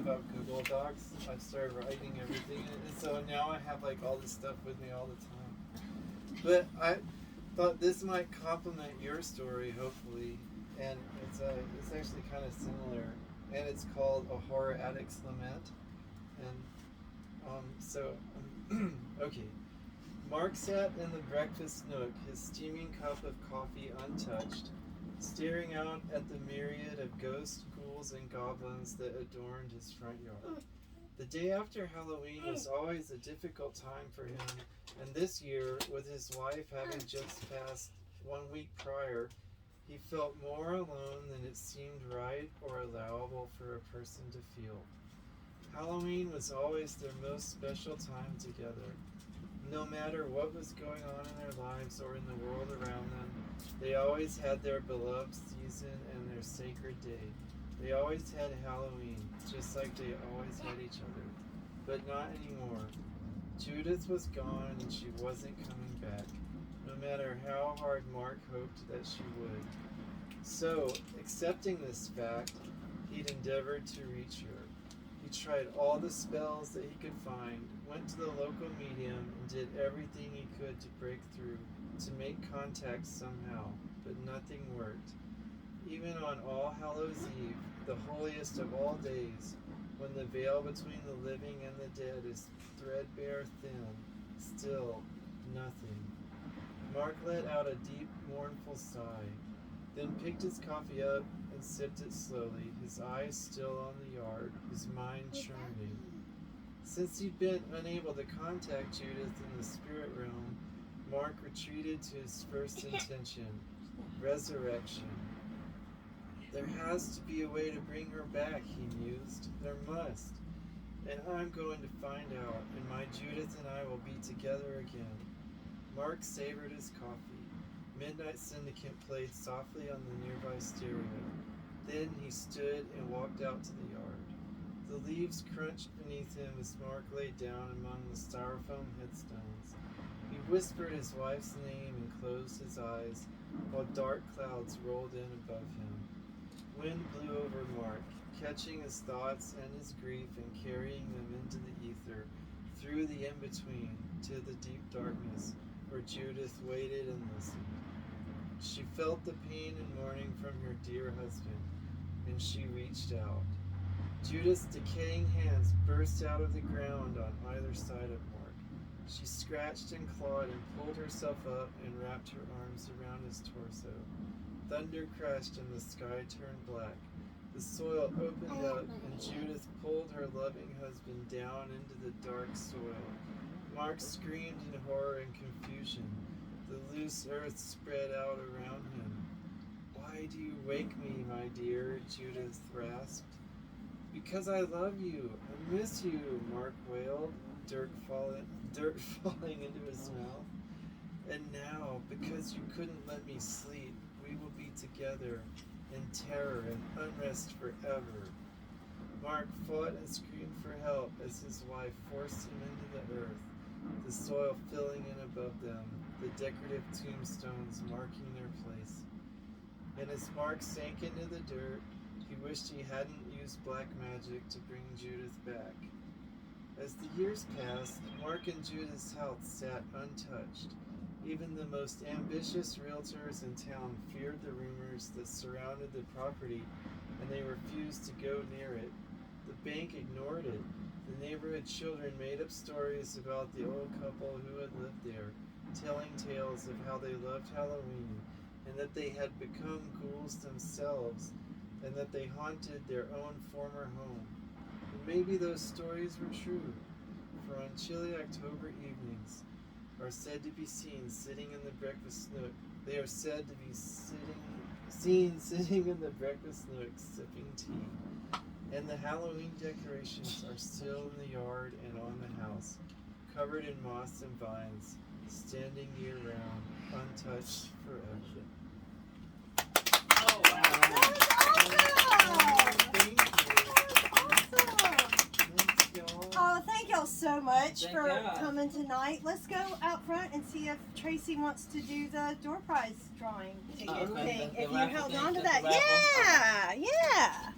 me about Google Docs. I've started writing everything, and so now I have like all this stuff with me all the time. But I thought this might complement your story, hopefully, and it's actually kind of similar, and it's called A Horror Addicts Lament, and okay. Mark sat in the breakfast nook, his steaming cup of coffee untouched, staring out at the myriad of ghosts, ghouls, and goblins that adorned his front yard. The day after Halloween was always a difficult time for him, and this year, with his wife having just passed 1 week prior, he felt more alone than it seemed right or allowable for a person to feel. Halloween was always their most special time together. No matter what was going on in their lives or in the world around them, they always had their beloved season and their sacred day. They always had Halloween, just like they always had each other. But not anymore. Judith was gone and she wasn't coming back, no matter how hard Mark hoped that she would. So, accepting this fact, he'd endeavored to reach her. He tried all the spells that he could find, went to the local medium, and did everything he could to break through, to make contact somehow, but nothing worked. Even on All Hallows Eve, the holiest of all days, when the veil between the living and the dead is threadbare thin, still nothing. Mark let out a deep, mournful sigh, then picked his coffee up and sipped it slowly, his eyes still on the yard, his mind churning. Since he'd been unable to contact Judith in the spirit realm, Mark retreated to his first intention, resurrection. There has to be a way to bring her back, he mused. There must. And I'm going to find out, and my Judith and I will be together again. Mark savored his coffee. Midnight Syndicate played softly on the nearby stereo. Then he stood and walked out to the yard. The leaves crunched beneath him as Mark lay down among the styrofoam headstones. He whispered his wife's name and closed his eyes, while dark clouds rolled in above him. Wind blew over Mark, catching his thoughts and his grief and carrying them into the ether, through the in-between, to the deep darkness, where Judith waited and listened. She felt the pain and mourning from her dear husband, and she reached out. Judith's decaying hands burst out of the ground on either side of Mark. She scratched and clawed and pulled herself up and wrapped her arms around his torso. Thunder crashed and the sky turned black. The soil opened up and Judith pulled her loving husband down into the dark soil. Mark screamed in horror and confusion. The loose earth spread out around him. "Why do you wake me, my dear?" Judith rasped. "Because I love you. I miss you," Mark wailed, dirt falling into his mouth. "And now, because you couldn't let me sleep, we will be together in terror and unrest forever." Mark fought and screamed for help as his wife forced him into the earth, the soil filling in above them, the decorative tombstones marking their place. And as Mark sank into the dirt, he wished he hadn't used black magic to bring Judith back. As the years passed, Mark and Judith's health sat untouched. Even the most ambitious realtors in town feared the rumors that surrounded the property, and they refused to go near it. The bank ignored it. The neighborhood children made up stories about the old couple who had lived there, telling tales of how they loved Halloween, and that they had become ghouls themselves, and that they haunted their own former home. And maybe those stories were true, for on chilly October evenings are said to be seen sitting in the breakfast nook. They are said to be seen sitting in the breakfast nook sipping tea. And the Halloween decorations are still in the yard and on the house, covered in moss and vines, standing year-round, untouched forever. Oh, wow. That was awesome! Thank you. Thanks, y'all. Oh, thank y'all so much Thank for God. coming tonight. Let's go out front and see if Tracy wants to do the door prize drawing ticket Okay, thing. the If you raffle held thing, on to the that. raffle. Yeah, yeah.